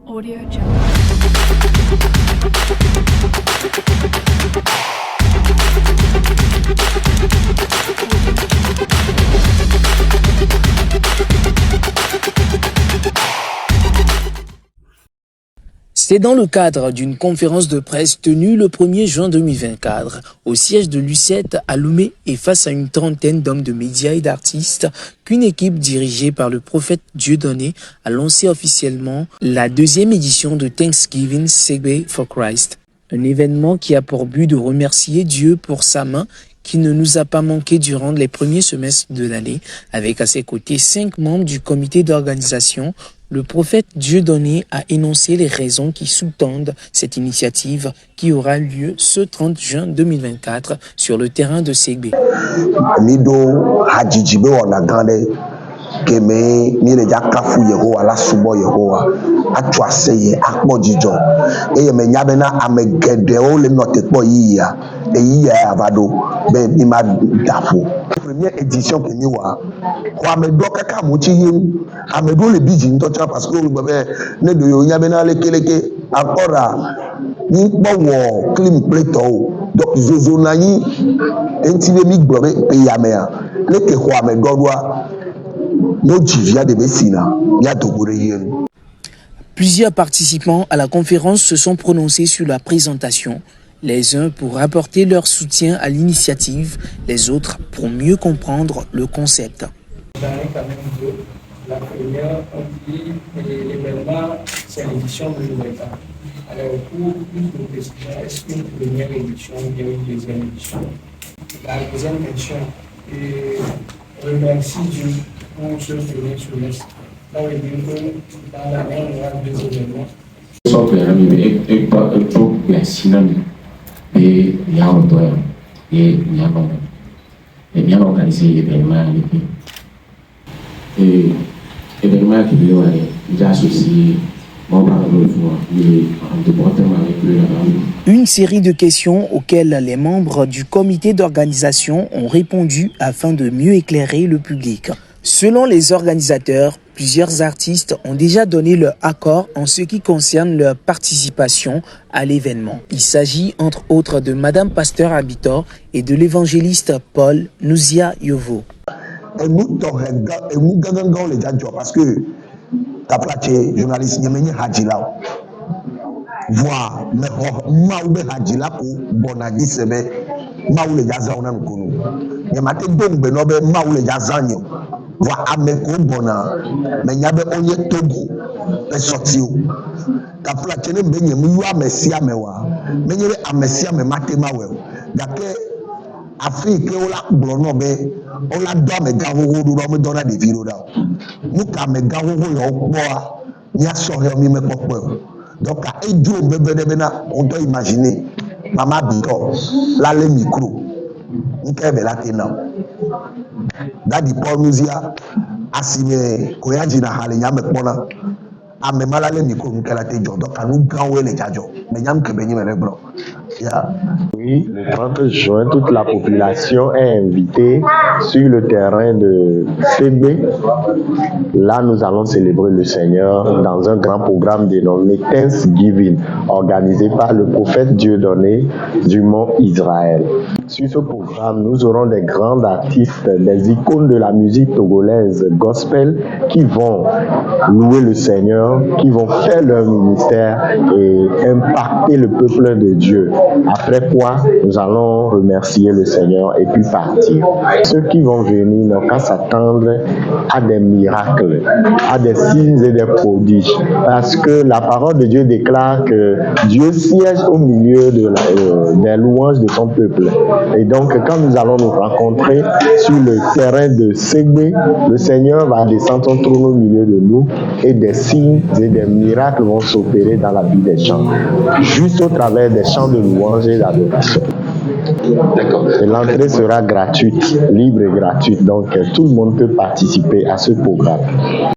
Audio Jungle. C'est dans le cadre d'une conférence de presse tenue le 1er juin 2024 au siège de l'U7 à Lomé et face à une trentaine d'hommes de médias et d'artistes qu'une équipe dirigée par le prophète Dieudonné a lancé officiellement la deuxième édition de Thanksgiving Segbe for Christ. Un événement qui a pour but de remercier Dieu pour sa main qui ne nous a pas manqué durant les premiers semestres de l'année, avec à ses côtés 5 membres du comité d'organisation. Le prophète Dieudonné a énoncé les raisons qui sous-tendent cette initiative qui aura lieu ce 30 juin 2024 sur le terrain de Segbe. Mido hajijibe onagande keme ni le jakafu Yehowa la subo Yehowa atu aseye akpo jijo eye me nyabe na amegede o le notepo yiya eyiya avado be ni ma dapo première édition que ni wa ko amedo kaka mochi yin amedo le biji ntocha parce que be ne do yo nyabe na lekeleke akora ni gbowo clean plate o donc zozo na yin enti be mi gbo pe yamea leke ko amedo doa. Plusieurs participants à la conférence se sont prononcés sur la présentation, les uns pour apporter leur soutien à l'initiative, les autres pour mieux comprendre le concept. J'en ai quand même deux. La première, on dit l'événement, c'est l'édition de l'État. Alors, pour plus de questions, est-ce qu'une première édition ou bien une deuxième édition? La deuxième question, remercie Dieu pour ce premier semestre. Ça veut dire que dans l'année, il y aura deux événements. Et il y a un doigt, et il y a bien organisé l'événement. Et l'événement qui vient, il y a associé. Une série de questions auxquelles les membres du comité d'organisation ont répondu afin de mieux éclairer le public. Selon les organisateurs, plusieurs artistes ont déjà donné leur accord en ce qui concerne leur participation à l'événement. Il s'agit entre autres de Madame Pasteur Habitor et de l'évangéliste Paul Nouzia Yovo. Parce que ta place journaliste Nyemeni Hadjila voir mais maoube Hadjila ko bonadi sebe maoule jaza ona nkunu nyamate dombe no be maoule jaza nyo voir ameko bona mais nyabe onye togo e sorti o ta place ne be nyemu yu amesia mewa menyere amesia me matema we dake Afrique ola blono be ola do amega hoho do mo dona de viro da muka amega hoho yo gbo ni aso he mi me popo donc a edu bebe na on doit imaginer mama bito la le micro nke be la tena dadi Paul Nouzia asime koyaji na hale nya me pona ame mala le micro nke la te jo donc anu grand we le jajo me nyam ke be ni me bro. Oui, le 30 juin, toute la population est invitée sur le terrain de Segbe. Là, nous allons célébrer le Seigneur dans un grand programme dénommé Thanksgiving, organisé par le prophète Dieudonné du mont Israël. Sur ce programme, nous aurons des grands artistes, des icônes de la musique togolaise gospel qui vont louer le Seigneur, qui vont faire leur ministère et impacter le peuple de Dieu. Après quoi, nous allons remercier le Seigneur et puis partir. Ceux qui vont venir n'ont qu'à s'attendre à des miracles, à des signes et des prodiges. Parce que la parole de Dieu déclare que Dieu siège au milieu des louanges de son peuple. Et donc, quand nous allons nous rencontrer sur le terrain de Segbe, le Seigneur va descendre son trône au milieu de nous et des signes et des miracles vont s'opérer dans la vie des gens. Juste au travers des chants de louange et d'adoration. Et l'entrée sera gratuite, libre et gratuite. Donc, tout le monde peut participer à ce programme.